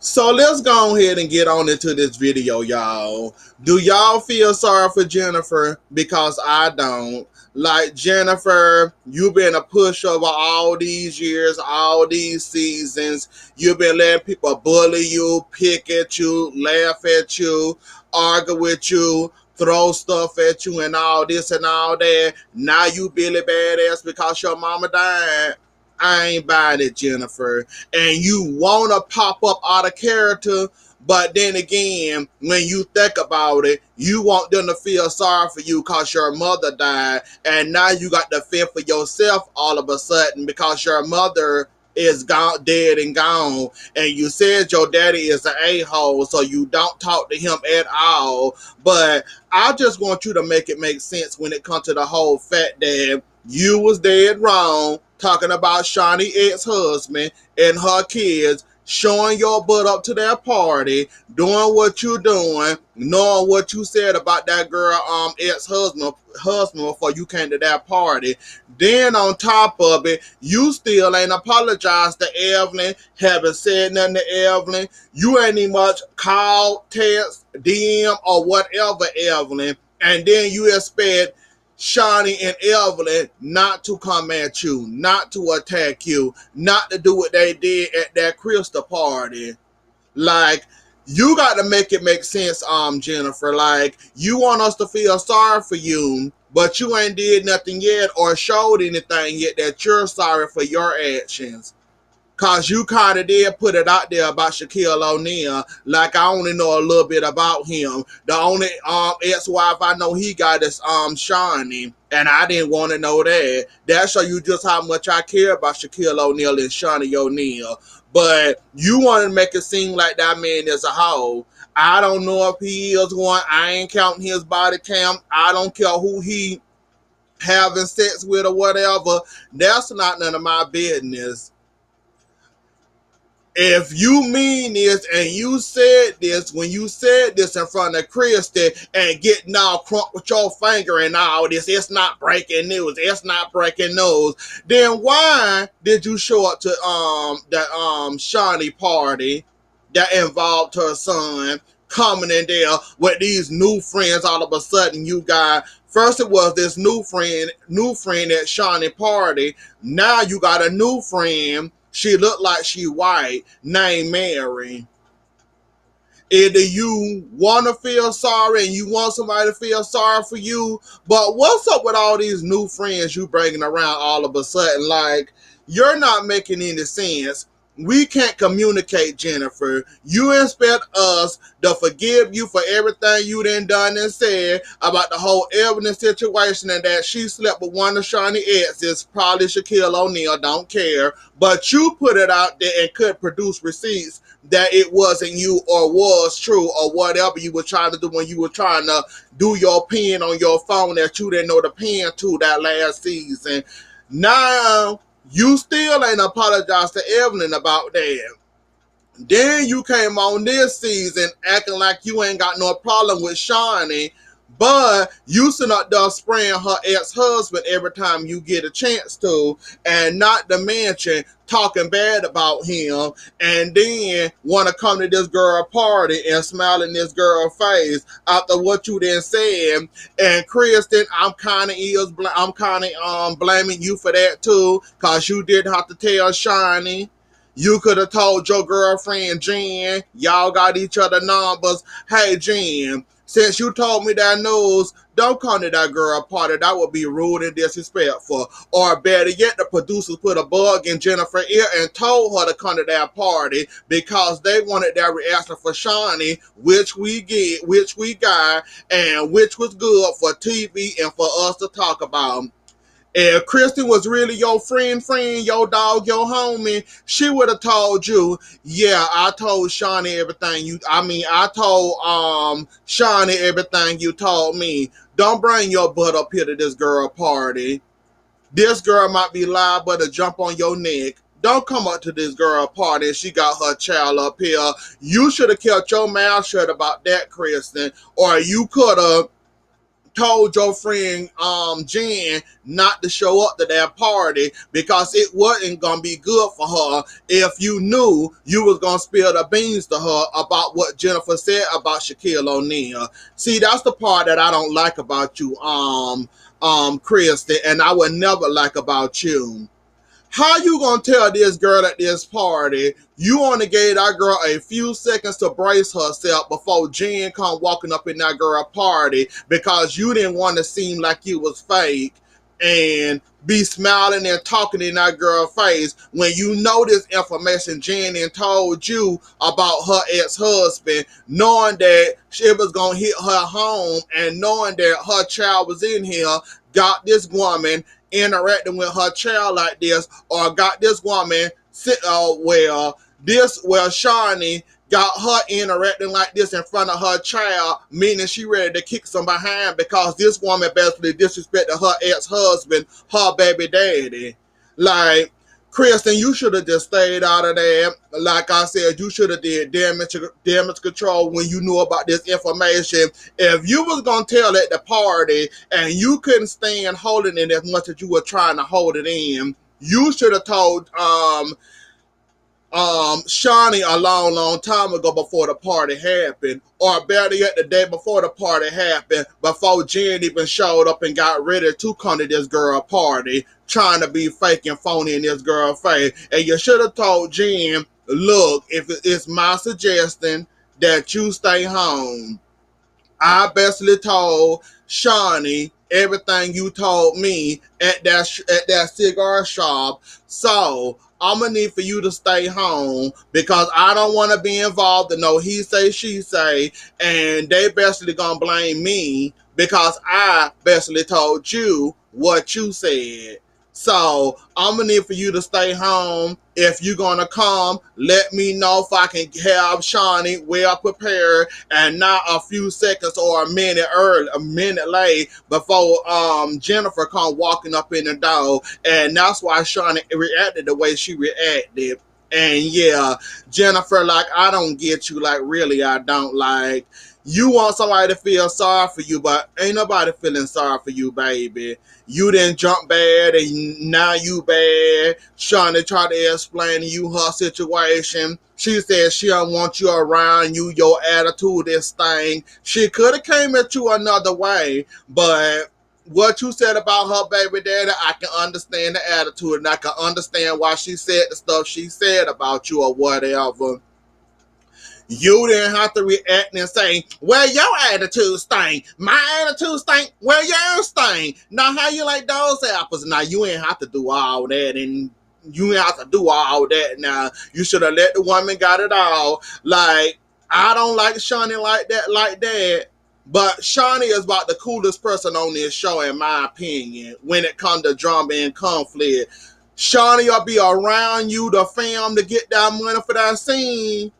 So let's go ahead and get on into this video, y'all. Do y'all feel sorry for Jennifer? Because I don't. Like, Jennifer, you've been a pushover all these years, all these seasons. You've been letting people bully you, pick at you, laugh at you, argue with you, throw stuff at you, and all this and all that. Now you Billy Badass because your mama died. I ain't buying it, Jennifer. And you want to pop up out of character, but then again, when you think about it, you want them to feel sorry for you because your mother died, and now you got to feel for yourself all of a sudden because your mother is gone, dead and gone, and you said your daddy is an a-hole, so you don't talk to him at all. But I just want you to make it make sense when it comes to the whole fact that you was dead wrong talking about Shawnee ex-husband and her kids, showing your butt up to that party, doing what you doing, knowing what you said about that girl ex-husband before you came to that party. Then on top of it, you still ain't apologized to Evelyn, haven't said nothing to Evelyn. You ain't even much called, text, DM, or whatever, Evelyn. And then you expect Shawnee and Evelyn not to come at you, not to attack you, not to do what they did at that crystal party. Like, you got to make it make sense, Jennifer. Like, you want us to feel sorry for you, but you ain't did nothing yet or showed anything yet that you're sorry for your actions. Cause you kind of did put it out there about Shaquille O'Neal, like I only know a little bit about him. The only ex-wife I know he got is Shawnee, and I didn't want to know that. That show you just how much I care about Shaquille O'Neal and Shawnee O'Neal. But you want to make it seem like that man is a hoe. I don't know if he is one. I ain't counting his body count. I don't care who he having sex with or whatever. That's not none of my business. If you mean this and you said this when you said this in front of Christy and getting all crunk with your finger and all this, it's not breaking news, it's not breaking news, then why did you show up to the Shawnee party that involved her son coming in there with these new friends all of a sudden you got? First it was this new friend at Shawnee party. Now you got a new friend. She looked like she white, named Mary. Either you want to feel sorry and you want somebody to feel sorry for you, but what's up with all these new friends you bringing around all of a sudden? Like, you're not making any sense. We can't communicate, Jennifer. You expect us to forgive you for everything you done and said about the whole evidence situation and that she slept with one of Shawnee exes, probably Shaquille O'Neal, don't care. But you put it out there and could produce receipts that it wasn't you or was true or whatever you were trying to do when you were trying to do your pen on your phone that you didn't know the pen to that last season. Now, you still ain't apologized to Evelyn about that. Then you came on this season acting like you ain't got no problem with Shawnee, but you sitting up there spraying her ex-husband every time you get a chance to, and not to mention talking bad about him, and then want to come to this girl party and smile in this girl face after what you then said. And Kristen, I'm kind of blaming you for that too, cause you did have to tell Shawnee. You could have told your girlfriend Jen, y'all got each other numbers. Hey Jen, since you told me that news, don't come to that girl party. That would be rude and disrespectful. Or better yet, the producers put a bug in Jennifer's ear and told her to come to that party because they wanted that reaction for Shawnee, which we got, and which was good for TV and for us to talk about. If Kristen was really your friend, your dog, your homie, she would have told you, yeah, I told Shawnee everything I told Shawnee everything you told me. Don't bring your butt up here to this girl party. This girl might be liable to jump on your neck. Don't come up to this girl party and she got her child up here. You should have kept your mouth shut about that, Kristen, or you could have told your friend Jen not to show up to that party because it wasn't gonna be good for her if you knew you was gonna spill the beans to her about what Jennifer said about Shaquille O'Neal. See, that's the part that I don't like about you, Kristen, and I would never like about you. How you gonna tell this girl at this party you only gave that girl a few seconds to brace herself before Jen come walking up in that girl party because you didn't want to seem like you was fake and be smiling and talking in that girl face when you know this information Jen and told you about her ex-husband, knowing that it was gonna hit her home and knowing that her child was in here, got this woman interacting with her child like this, or got this woman Shawnee got her interacting like this in front of her child, meaning she ready to kick some behind because this woman basically disrespected her ex-husband, her baby daddy. Like, Kristen, you should have just stayed out of there. Like I said, you should have did damage control when you knew about this information. If you was gonna tell at the party and you couldn't stand holding it as much as you were trying to hold it in, you should have told Shawnee a long time ago before the party happened, or better yet, the day before the party happened, before Jen even showed up and got ready to come to this girl party, trying to be fake and phony in this girl face. And you should have told Jen, look, if it's my suggestion that you stay home. I basically told Shawnee everything you told me at that cigar shop. So I'm gonna need for you to stay home because I don't want to be involved in no he say she say, and they basically gonna blame me because I basically told you what you said. So I'm gonna need for you to stay home. If you're gonna come, let me know if I can have Shawnee well prepared and not a few seconds or a minute early, a minute late before Jennifer come walking up in the door. And that's why Shawnee reacted the way she reacted. And yeah, Jennifer, like, I don't get you. Like, really, I don't. Like, you want somebody to feel sorry for you, but ain't nobody feeling sorry for you, baby. You didn't jump bad and now you bad. Shawnee tried to explain to you her situation. She said she don't want you around you, your attitude, this thing. She could have came at you another way, but what you said about her baby daddy, I can understand the attitude and I can understand why she said the stuff she said about you or whatever. You didn't have to react and say, well, your attitude stink. My attitude stink. Well, yours stink. Now, how you like those apples? Now, you ain't have to do all that. And you ain't have to do all that. Now, you should have let the woman got it all. Like, I don't like Shawnee like that. But Shawnee is about the coolest person on this show, in my opinion, when it comes to drama and conflict. Shawnee will be around you, the fam, to get that money for that scene.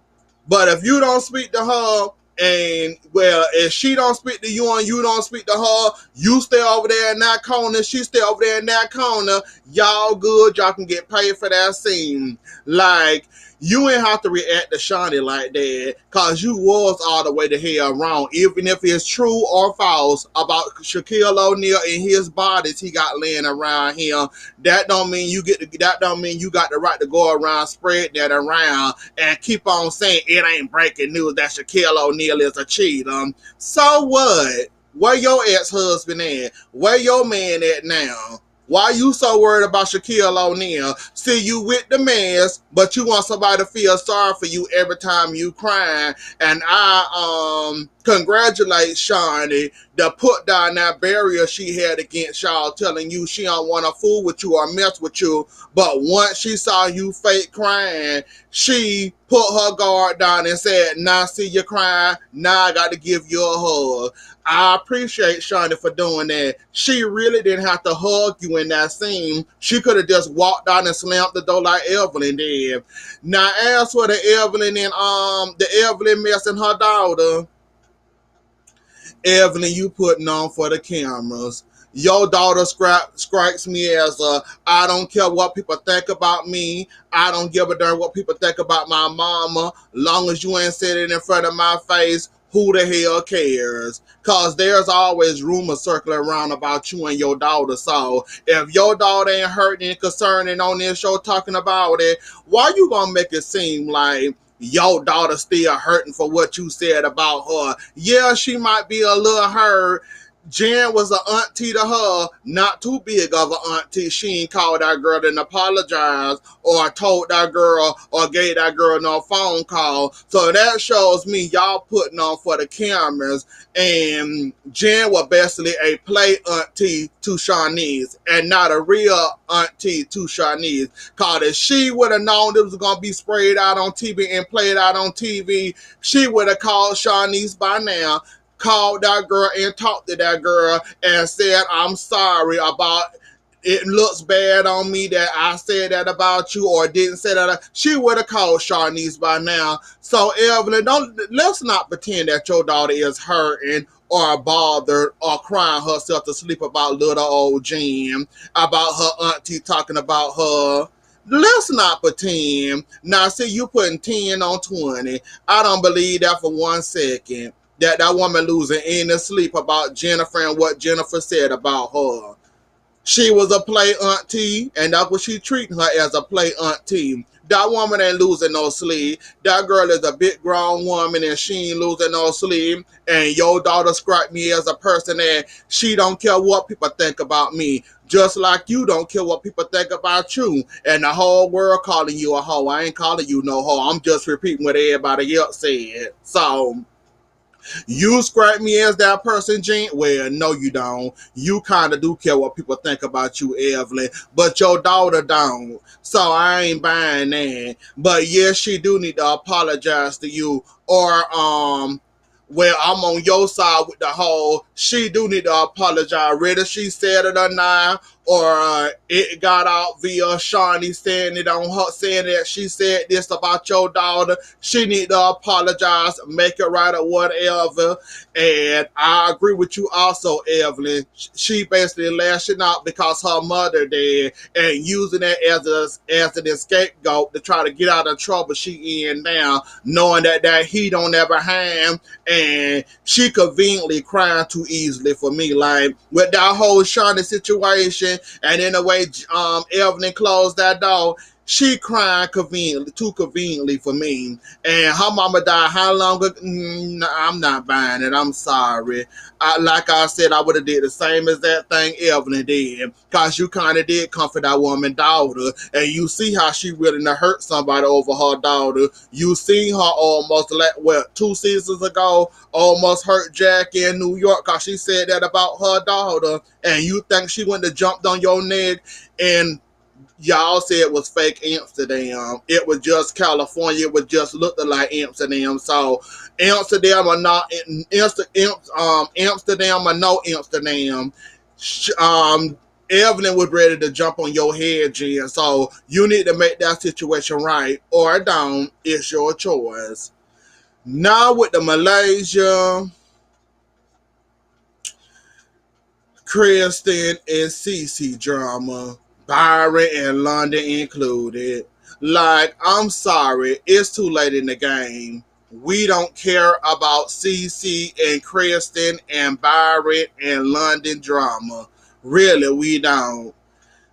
But if you don't speak to her, and well, if she don't speak to you and you don't speak to her, you stay over there in that corner, she stay over there in that corner, y'all good, y'all can get paid for that scene. Like, you ain't have to react to Shawnee like that, cause you was all the way the hell wrong, even if it's true or false about Shaquille O'Neal and his bodies he got laying around here. That don't mean you got the right to go around spread that around and keep on saying it ain't breaking news that Shaquille O'Neal is a cheater. So what? Where your ex-husband at? Where your man at now? Why you so worried about Shaquille O'Neal? See, you with the mess, but you want somebody to feel sorry for you every time you crying. And I congratulate Shawnee to put down that barrier she had against y'all, telling you she don't want to fool with you or mess with you. But once she saw you fake crying, she put her guard down and said, now see you crying, now I got to give you a hug. I appreciate Shawnee for doing that. She really didn't have to hug you in that scene. She could have just walked out and slammed the door like Evelyn did. Now, as for the Evelyn mess and her daughter, Evelyn, you putting on for the cameras. Your daughter strikes me as I don't care what people think about me. I don't give a darn what people think about my mama. Long as you ain't sitting in front of my face who the hell cares? Cause there's always rumors circling around about you and your daughter. So if your daughter ain't hurting and concerning on this show talking about it, why you gonna make it seem like your daughter still hurting for what you said about her? Yeah, she might be a little hurt. Jen was an auntie to her, not too big of an auntie. She ain't called that girl and apologized or told that girl or gave that girl no phone call. So that shows me y'all putting on for the cameras. And Jen was basically a play auntie to Shawnee's and not a real auntie to Shawnee's. Cause if she would have known it was gonna be sprayed out on TV and played out on TV, she would have called Shawnee's by now, called that girl and talked to that girl and said, I'm sorry about it, looks bad on me that I said that about you or didn't say that. She would have called Sharnice by now. So Evelyn, let's not pretend that your daughter is hurting or bothered or crying herself to sleep about little old Jen, about her auntie talking about her. Let's not pretend. Now, see, you putting 10 on 20. I don't believe that for 1 second. That woman losing any sleep about Jennifer and what Jennifer said about her. She was a play auntie, and that's what she treating her, as a play auntie. That woman ain't losing no sleep. That girl is a big grown woman and she ain't losing no sleep. And your daughter scrapped me as a person that she don't care what people think about me. Just like you don't care what people think about you. And the whole world calling you a hoe. I ain't calling you no hoe. I'm just repeating what everybody else said. So you scrap me as that person, Gene? Well, no, you don't. You kind of do care what people think about you, Evelyn, but your daughter don't. So I ain't buying that. But yes, she do need to apologize to you. Or well, I'm on your side with the whole, she do need to apologize. Whether she said it or not, or it got out via Shawnee saying it on her, saying that she said this about your daughter. She need to apologize, make it right or whatever. And I agree with you also, Evelyn. She basically lashing out because her mother did and using it as an scapegoat to try to get out of trouble she in now, knowing that he don't ever have, and she conveniently crying too easily for me. Like with that whole Shawnee situation, and in the way Evelyn closed that door, she crying too conveniently for me. And her mama died how long ago? I'm not buying it. I'm sorry. Like I said, I would have did the same as that thing Evelyn did. Cause you kind of did comfort that woman's daughter. And you see how she willing to hurt somebody over her daughter. You seen her almost, 2 seasons ago, almost hurt Jackie in New York because she said that about her daughter. And you think she wouldn't have jumped on your neck and y'all said it was fake Amsterdam. It was just California. It was just looking like Amsterdam. So Amsterdam or not, Amsterdam or no Amsterdam, Evelyn was ready to jump on your head, Jen. So you need to make that situation right or don't. It's your choice. Now with the Malaysia, Kristen and Cece drama, Byron and London included. Like, I'm sorry, it's too late in the game. We don't care about Cece and Kristen and Byron and London drama. Really, we don't.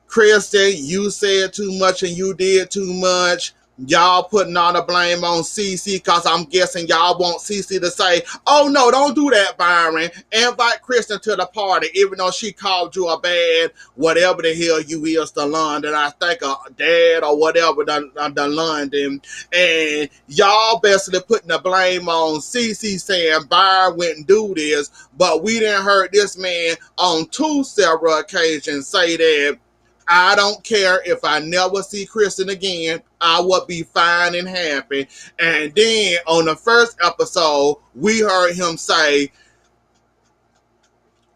Kristen, you said too much and you did too much. Y'all putting all the blame on Cece because I'm guessing y'all want Cece to say, oh no, don't do that, Byron. Invite Kristen to the party, even though she called you a bad, whatever the hell you is to London. I think a dad or whatever the London. And y'all basically putting the blame on Cece saying Byron wouldn't do this, but we didn't heard this man on several occasions say that I don't care if I never see Kristen again. I would be fine and happy. And then on the first episode, we heard him say,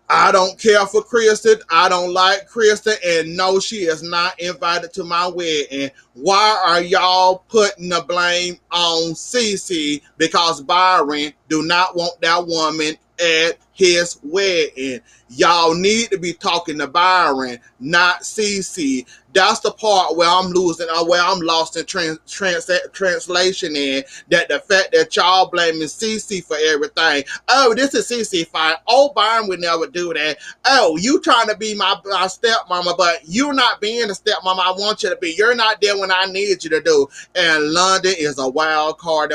I don't care for Kristen. I don't like Kristen. And no, she is not invited to my wedding. Why are y'all putting the blame on Cece? Because Byron do not want that woman at his wedding. Y'all need to be talking to Byron, not Cece. That's the part where I'm losing, or where I'm lost in translation. In that the fact that y'all blaming Cece for everything. Oh, this is Cece fine. Oh, Byron would never do that. Oh, you trying to be my stepmama, but you're not being the stepmama I want you to be. You're not there when I need you to do. And London is a wild card.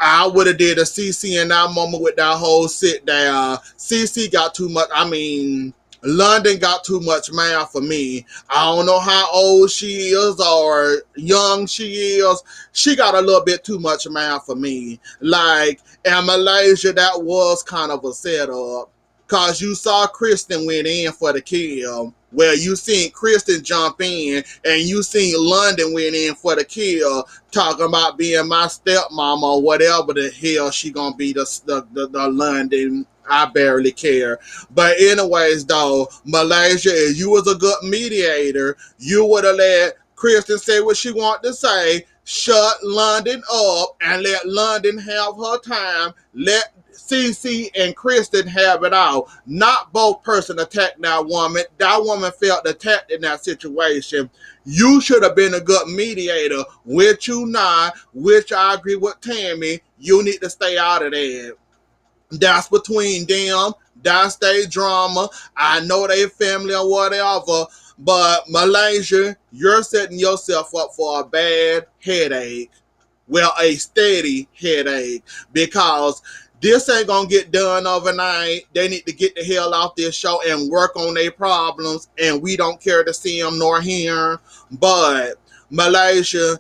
I would have did a CC in that moment with that whole sit down. CC got too much. I mean, London got too much man for me. I don't know how old she is or young she is. She got a little bit too much man for me. Like, in Malaysia, that was kind of a setup. Cause you saw Kristen went in for the kill. Well, you seen Kristen jump in, and you seen London went in for the kill, talking about being my stepmama or whatever the hell she gonna be, the London. I barely care. But anyways, though, Malaysia, if you was a good mediator, you would have let Kristen say what she want to say, shut London up, and let London have her time. Let Cece and Kristen have it out. Not both person attack that woman. That woman felt attacked in that situation. You should have been a good mediator, which you not, which I agree with Tammy. You need to stay out of there. That's between them. That's their drama. I know they family or whatever, but Malaysia, you're setting yourself up for a bad headache. Well, a steady headache, because this ain't gonna get done overnight. They need to get the hell off this show and work on their problems, and we don't care to see them nor hear 'em. But Malaysia,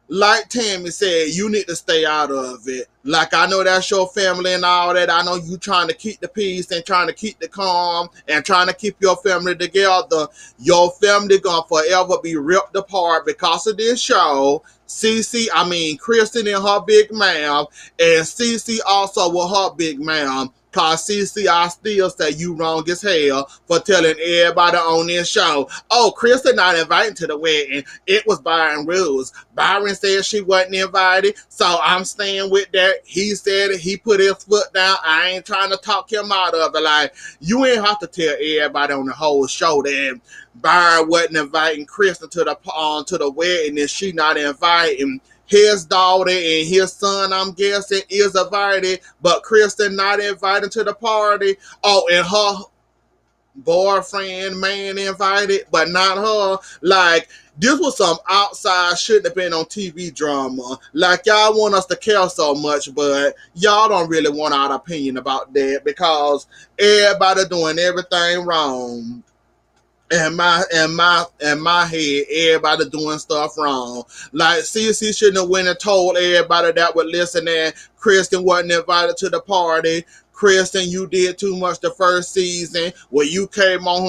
like Tammy said, you need to stay out of it. Like, I know that's your family and all that. I know you trying to keep the peace and trying to keep the calm and trying to keep your family together. Your family gonna forever be ripped apart because of this show. Kristen and her big mouth, and Cece also with her big mouth. Cause Cece, I still say you wrong as hell for telling everybody on this show, oh, Kristen not invited to the wedding. It was Byron rules. Byron said she wasn't invited, so I'm staying with that. He said it. He put his foot down. I ain't trying to talk him out of it. Like, you ain't have to tell everybody on the whole show that Byron wasn't inviting Kristen to the wedding, and she not inviting his daughter and his son, I'm guessing, is invited, but Kristen not invited to the party. Oh, and her boyfriend, man, invited, but not her. Like, this was some outside, shouldn't have been on TV drama. Like, y'all want us to care so much, but y'all don't really want our opinion about that because everybody doing everything wrong. In my head, everybody doing stuff wrong. Like, CC shouldn't have went and told everybody that would listen that Kristen wasn't invited to the party. Kristen, you did too much the first season where you came on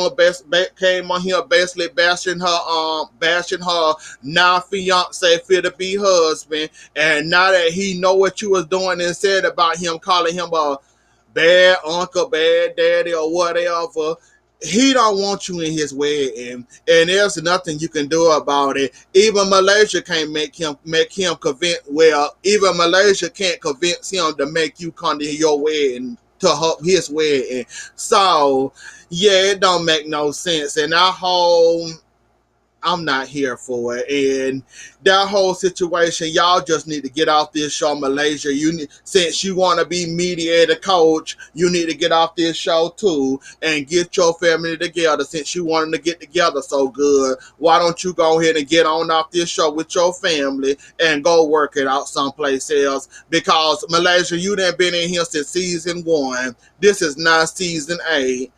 here basically bashing her now fiance fit to be husband, and now that he know what you was doing and said about him, calling him a bad uncle, bad daddy, or whatever. He don't want you in his wedding, and there's nothing you can do about it. Even Malaysia can't make him convince. Well, even Malaysia can't convince him to make you come to your wedding, to his wedding. So yeah, it don't make no sense. And that whole, I'm not here for it. And that whole situation, y'all just need to get off this show, Malaysia. Since you want to be mediator coach, you need to get off this show too and get your family together. Since you wanted to get together so good, why don't you go ahead and get on off this show with your family and go work it out someplace else? Because Malaysia, you done been in here since season 1. This is not season 8.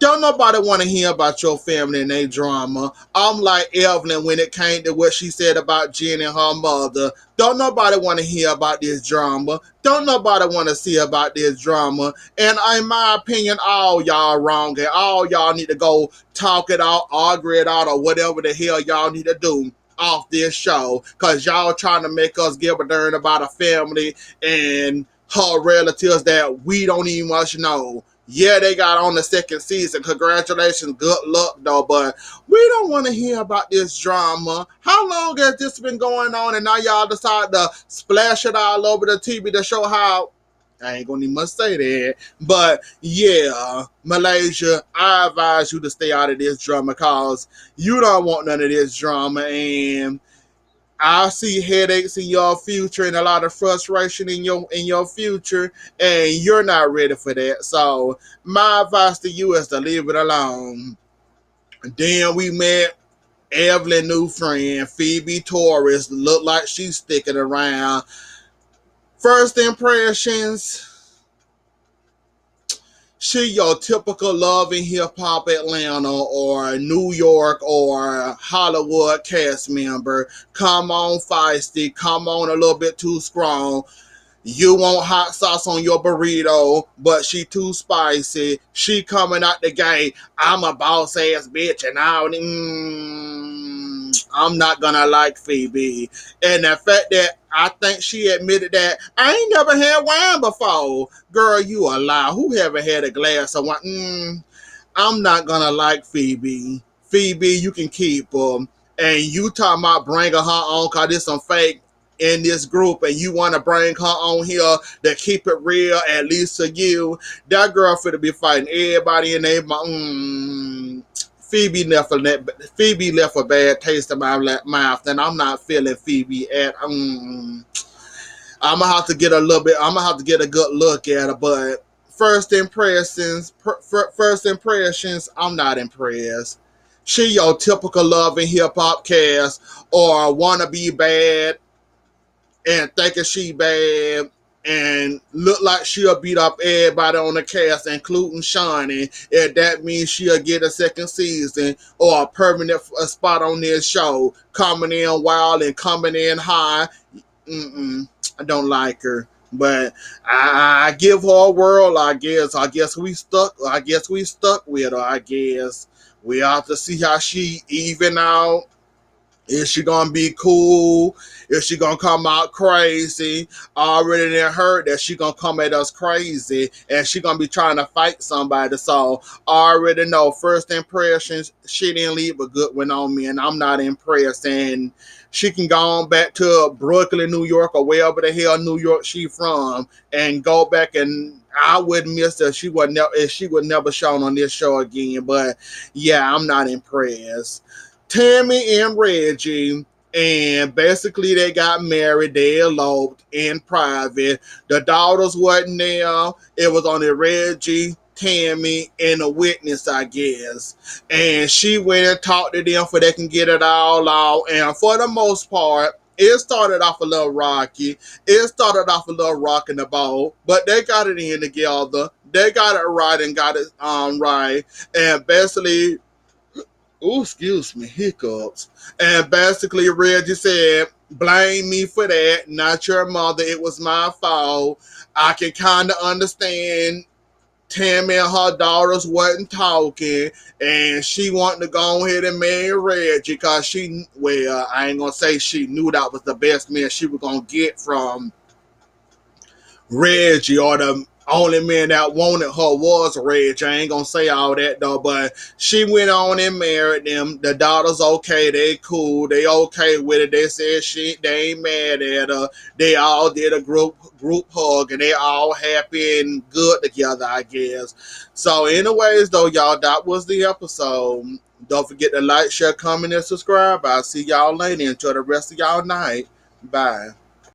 Don't nobody want to hear about your family and their drama. I'm like Evelyn when it came to what she said about Jen and her mother. Don't nobody want to hear about this drama. Don't nobody want to see about this drama. And in my opinion, all y'all wrong, and all y'all need to go talk it out, argue it out, or whatever the hell y'all need to do off this show. Because y'all trying to make us give a darn about a family and her relatives that we don't even much know. Yeah, they got on the second season. Congratulations. Good luck, though. But we don't want to hear about this drama. How long has this been going on? And now y'all decide to splash it all over the TV to show how I ain't gonna even say that. But yeah, Malaysia, I advise you to stay out of this drama because you don't want none of this drama. And I see headaches in your future and a lot of frustration in your future, and you're not ready for that. So my advice to you is to leave it alone. Then we met Evelyn new friend, Phoebe Torres, look like she's sticking around. First impressions, she your typical love and hip hop Atlanta or New York or Hollywood cast member. Come on feisty, come on a little bit too strong. You want hot sauce on your burrito, but she too spicy. She coming out the gate. I'm a boss ass bitch, and I'm not gonna like Phoebe. And the fact that I think she admitted that I ain't never had wine before. Girl, you a lie. Who ever had a glass of wine? I'm not gonna like Phoebe. Phoebe, you can keep her. And you talking about bringing her on because there's some fake in this group and you want to bring her on here to keep it real, at least to you. That girl finna be fighting everybody in their Phoebe left a bad taste in my mouth, and I'm not feeling Phoebe at. I'm gonna have to get a little bit. I'm gonna have to get a good look at her, but first impressions, I'm not impressed. She your typical love and hip hop cast or wanna be bad and thinking she bad and look like she'll beat up everybody on the cast, including Shawnee, if that means she'll get a second season or a permanent spot on this show, coming in wild and coming in high. I don't like her. But I give her a whirl, I guess. I guess we stuck with her, I guess. We have to see how she even out. Is she gonna be cool? Is she gonna come out crazy? I already done heard that she gonna come at us crazy and she gonna be trying to fight somebody. So I already know first impressions, she didn't leave a good one on me and I'm not impressed. And she can go on back to Brooklyn, New York or wherever the hell New York she from and go back, and I wouldn't miss her. She would never shown on this show again. But yeah, I'm not impressed. Tammy and Reggie, and basically they got married. They eloped in private. The daughters wasn't there. It was only Reggie, Tammy, and a witness, I guess. And she went and talked to them so they can get it all out. And for the most part, it started off a little rocky. It started off a little rock in the boat, but they got it in together. They got it right and got it right. And basically, oh, excuse me, hiccups. And basically, Reggie said, blame me for that, not your mother. It was my fault. I can kind of understand Tammy and her daughters wasn't talking, and she wanted to go ahead and marry Reggie because I ain't going to say she knew that was the best man she was going to get from Reggie, or the only man that wanted her was Reggie. I ain't gonna say all that though, but she went on and married them. The daughters okay, they cool, they okay with it. They said they ain't mad at her. They all did a group hug and they all happy and good together, I guess. So anyways though, y'all, that was the episode. Don't forget to like, share, comment, and subscribe. I'll see y'all later. Enjoy the rest of y'all night. Bye.